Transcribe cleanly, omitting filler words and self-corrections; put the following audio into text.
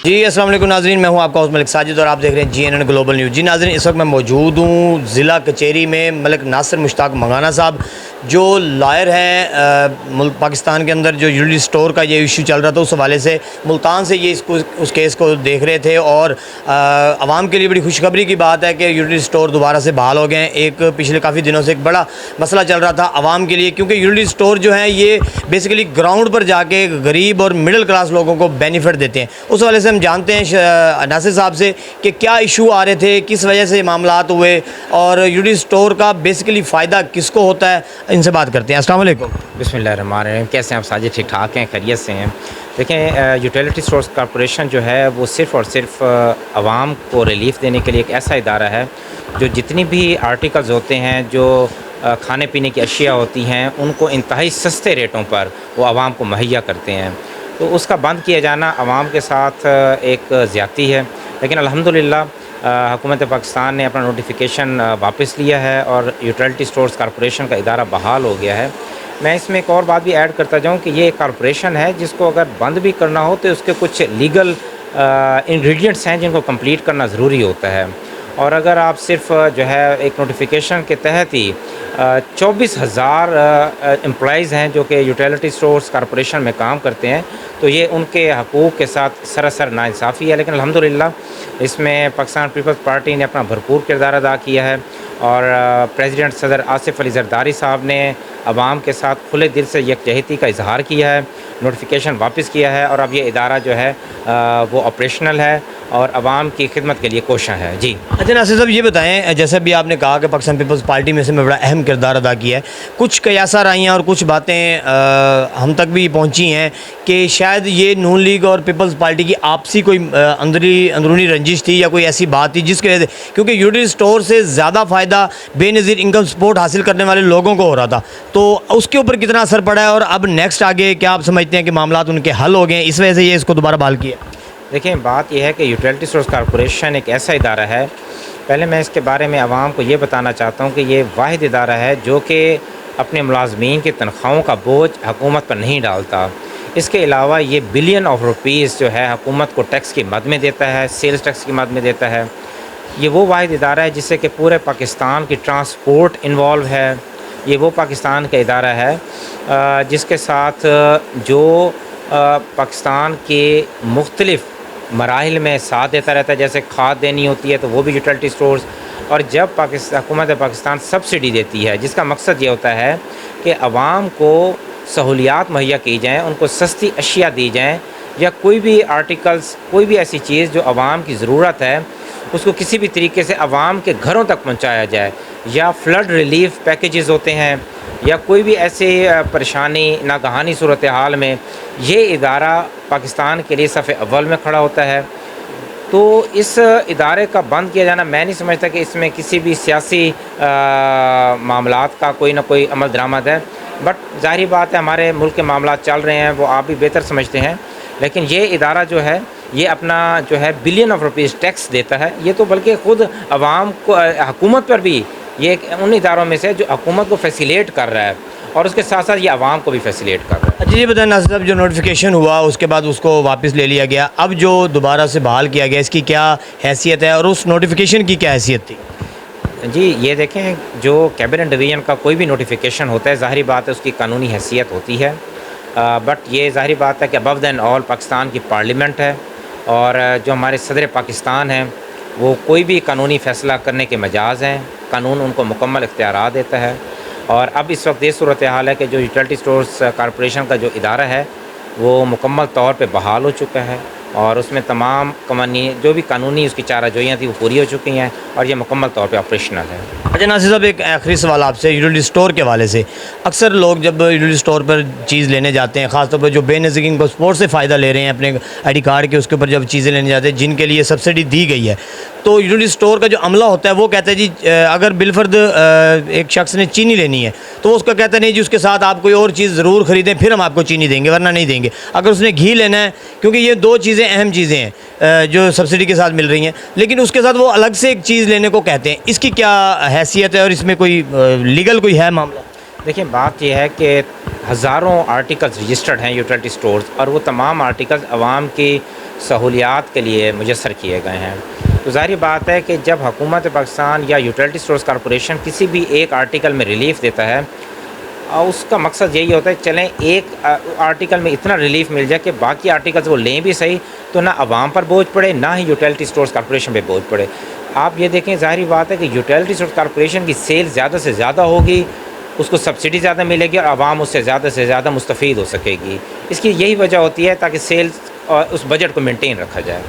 جی السلام علیکم ناظرین، میں ہوں آپ کا ہوسٹ ملک ساجد اور آپ دیکھ رہے ہیں GNN گلوبل نیوز۔ جی ناظرین، اس وقت میں موجود ہوں ضلع کچہری میں ملک ناصر مشتاق منگانا صاحب جو لائر ہیں ملک پاکستان کے اندر، جو یوٹیلیٹی اسٹور کا یہ ایشو چل رہا تھا، اس حوالے سے ملتان سے یہ اس کیس کو دیکھ رہے تھے اور عوام کے لیے بڑی خوشخبری کی بات ہے کہ یوٹیلیٹی اسٹور دوبارہ سے بحال ہو گئے ہیں۔ ایک پچھلے کافی دنوں سے ایک بڑا مسئلہ چل رہا تھا عوام کے لیے، کیونکہ یوٹیلیٹی اسٹور جو ہیں یہ بیسیکلی گراؤنڈ پر جا کے غریب اور مڈل کلاس لوگوں کو بینیفٹ دیتے ہیں۔ اس حوالے سے ہم جانتے ہیں ناصر صاحب سے کہ کیا ایشو آ رہے تھے، کس وجہ سے معاملات ہوئے اور یوٹیلیٹی اسٹور کا بیسیکلی فائدہ کس کو ہوتا ہے، ان سے بات کرتے ہیں۔ السلام علیکم۔ بسم اللہ الرحمن الرحیم۔ کیسے ہیں آپ ساجد؟ ٹھیک ٹھاک ہیں، خیریت سے ہیں؟ دیکھیں، یوٹیلیٹی اسٹورز کارپوریشن جو ہے وہ صرف اور صرف عوام کو ریلیف دینے کے لیے ایک ایسا ادارہ ہے جو جتنی بھی آرٹیکلز ہوتے ہیں، جو کھانے پینے کی اشیاء ہوتی ہیں، ان کو انتہائی سستے ریٹوں پر وہ عوام کو مہیا کرتے ہیں۔ تو اس کا بند کیا جانا عوام کے ساتھ ایک زیادتی ہے، لیکن الحمدللہ حکومت پاکستان نے اپنا نوٹیفیکیشن واپس لیا ہے اور یوٹیلیٹی اسٹورز کارپوریشن کا ادارہ بحال ہو گیا ہے۔ میں اس میں ایک اور بات بھی ایڈ کرتا جاؤں کہ یہ ایک کارپوریشن ہے جس کو اگر بند بھی کرنا ہو تو اس کے کچھ لیگل انگریڈینٹس ہیں جن کو کمپلیٹ کرنا ضروری ہوتا ہے، اور اگر آپ صرف جو ہے ایک نوٹیفیکیشن کے تحت ہی 24,000 امپلائیز ہیں جو کہ یوٹیلیٹی اسٹورز کارپوریشن میں کام کرتے ہیں، تو یہ ان کے حقوق کے ساتھ سراسر ناانصافی ہے۔ لیکن الحمدللہ اس میں پاکستان پیپلز پارٹی نے اپنا بھرپور کردار ادا کیا ہے اور پریزیڈنٹ صدر آصف علی زرداری صاحب نے عوام کے ساتھ کھلے دل سے یکجہتی کا اظہار کیا ہے، نوٹیفیکیشن واپس کیا ہے، اور اب یہ ادارہ جو ہے وہ آپریشنل ہے اور عوام کی خدمت کے لیے کوشاں ہے۔ جی اچھا ناصر صاحب، یہ بتائیں، جیسے بھی آپ نے کہا کہ پاکستان پیپلز پارٹی میں سے میں بڑا اہم کردار ادا کیا ہے، کچھ قیاسات آئی ہیں اور کچھ باتیں ہم تک بھی پہنچی ہیں کہ شاید یہ نون لیگ اور پیپلز پارٹی کی آپسی کوئی اندرونی رنجش تھی یا کوئی ایسی بات تھی جس کی وجہ سے، کیونکہ یوٹیلیٹی اسٹور سے زیادہ فائدہ بے نظیر انکم سپورٹ حاصل کرنے والے لوگوں کو ہو رہا تھا، تو اس کے اوپر کتنا اثر پڑا ہے اور اب نیکسٹ آگے کیا آپ سمجھتے ہیں کہ معاملات ان کے حل ہو گئے ہیں، اس وجہ سے یہ اس کو دوبارہ بحال کیا؟ دیکھیں، بات یہ ہے کہ یوٹیلیٹی اسٹورز کارپوریشن ایک ایسا ادارہ ہے، پہلے میں اس کے بارے میں عوام کو یہ بتانا چاہتا ہوں کہ یہ واحد ادارہ ہے جو کہ اپنے ملازمین کی تنخواہوں کا بوجھ حکومت پر نہیں ڈالتا۔ اس کے علاوہ یہ بلین آف روپیز جو ہے حکومت کو ٹیکس کی مد میں دیتا ہے، سیلز ٹیکس کی مد میں دیتا ہے۔ یہ وہ واحد ادارہ ہے جس سے کہ پورے پاکستان کی ٹرانسپورٹ انوالو ہے۔ یہ وہ پاکستان کا ادارہ ہے جس کے ساتھ جو پاکستان کے مختلف مراحل میں ساتھ دیتا رہتا ہے، جیسے کھاد دینی ہوتی ہے تو وہ بھی یوٹیلیٹی اسٹورز، اور جب حکومت پاکستان سبسڈی دیتی ہے جس کا مقصد یہ ہوتا ہے کہ عوام کو سہولیات مہیا کی جائیں، ان کو سستی اشیاء دی جائیں، یا کوئی بھی آرٹیکلز، کوئی بھی ایسی چیز جو عوام کی ضرورت ہے اس کو کسی بھی طریقے سے عوام کے گھروں تک پہنچایا جائے، یا فلڈ ریلیف پیکیجز ہوتے ہیں، یا کوئی بھی ایسی پریشانی ناگہانی صورتحال میں یہ ادارہ پاکستان کے لیے صف اول میں کھڑا ہوتا ہے۔ تو اس ادارے کا بند کیا جانا، میں نہیں سمجھتا کہ اس میں کسی بھی سیاسی معاملات کا کوئی نہ کوئی عمل درآمد ہے، بٹ ظاہری بات ہے ہمارے ملک کے معاملات چل رہے ہیں، وہ آپ بھی بہتر سمجھتے ہیں، لیکن یہ ادارہ جو ہے یہ اپنا جو ہے بلین آف روپیز ٹیکس دیتا ہے۔ یہ تو بلکہ خود عوام کو، حکومت پر بھی، یہ ان اداروں میں سے جو حکومت کو فیسیلیٹ کر رہا ہے اور اس کے ساتھ ساتھ یہ عوام کو بھی فیسیلیٹ کر رہا ہے۔ اچھا یہ بتائیں ناصر صاحب، جو نوٹیفیکیشن ہوا اس کے بعد اس کو واپس لے لیا گیا، اب جو دوبارہ سے بحال کیا گیا اس کی کیا حیثیت ہے اور اس نوٹیفیکیشن کی کیا حیثیت تھی؟ جی یہ دیکھیں، جو کیبنٹ ڈویژن کا کوئی بھی نوٹیفیکیشن ہوتا ہے، ظاہری بات ہے اس کی قانونی حیثیت ہوتی ہے، بٹ یہ ظاہری بات ہے کہ ابو دین آل پاکستان کی پارلیمنٹ ہے، اور جو ہمارے صدر پاکستان ہیں وہ کوئی بھی قانونی فیصلہ کرنے کے مجاز ہیں، قانون ان کو مکمل اختیارات دیتا ہے۔ اور اب اس وقت یہ صورتحال ہے کہ جو یوٹیلیٹی اسٹورز کارپوریشن کا جو ادارہ ہے وہ مکمل طور پہ بحال ہو چکا ہے، اور اس میں تمام قوانین، جو بھی قانونی اس کی چارہ جوئیاں تھیں وہ پوری ہو چکی ہیں، اور یہ مکمل طور پہ آپریشنل ہے۔ اچھا ناصر صاحب، ایک آخری سوال آپ سے یوٹیلیٹی اسٹور کے حوالے سے، اکثر لوگ جب یوٹیلیٹی اسٹور پر چیز لینے جاتے ہیں، خاص طور پر جو بے نظیر انکم سپورٹ سے فائدہ لے رہے ہیں اپنے آئی ڈی کارڈ کے، اس کے اوپر جب چیزیں لینے جاتے ہیں جن کے لیے سبسڈی دی گئی ہے، تو یوٹیلیٹی اسٹور کا جو عملہ ہوتا ہے وہ کہتا ہے جی اگر بالفرد ایک شخص نے چینی لینی ہے تو اس کا کہتا ہے نہیں جی اس کے ساتھ آپ کوئی اور چیز ضرور خریدیں پھر ہم آپ کو چینی دیں گے ورنہ نہیں دیں گے۔ اگر اس نے گھی لینا ہے، کیونکہ یہ دو چیزیں اہم چیزیں ہیں جو سبسڈی کے ساتھ مل رہی ہیں، لیکن اس کے ساتھ وہ الگ سے ایک چیز لینے کو کہتے ہیں، اس کی کیا حیثیت ہے اور اس میں کوئی لیگل کوئی ہے معاملہ؟ دیکھیں بات یہ ہے کہ ہزاروں آرٹیکلز رجسٹرڈ ہیں یوٹیلٹی سٹورز، اور وہ تمام آرٹیکلز عوام کی سہولیات کے لیے مجسر کیے گئے ہیں. تو ظاہری بات ہے کہ جب حکومت پاکستان یا یوٹیلٹی سٹورز کارپوریشن کسی بھی ایک آرٹیکل میں ریلیف دیتا ہے، اس کا مقصد یہی ہوتا ہے چلیں ایک آرٹیکل میں اتنا ریلیف مل جائے کہ باقی آرٹیکلز وہ لیں بھی صحیح، تو نہ عوام پر بوجھ پڑے نہ ہی یوٹیلٹی سٹورز کارپوریشن پہ بوجھ پڑے. آپ یہ دیکھیں ظاہری بات ہے کہ یوٹیلٹی سٹورز کارپوریشن کی سیل زیادہ سے زیادہ ہوگی، اس کو سبسڈی زیادہ ملے گی اور عوام اس سے زیادہ مستفید ہو سکے گی. اس کی یہی وجہ ہوتی ہے تاکہ سیلز اور اس بجٹ کو مینٹین رکھا جائے.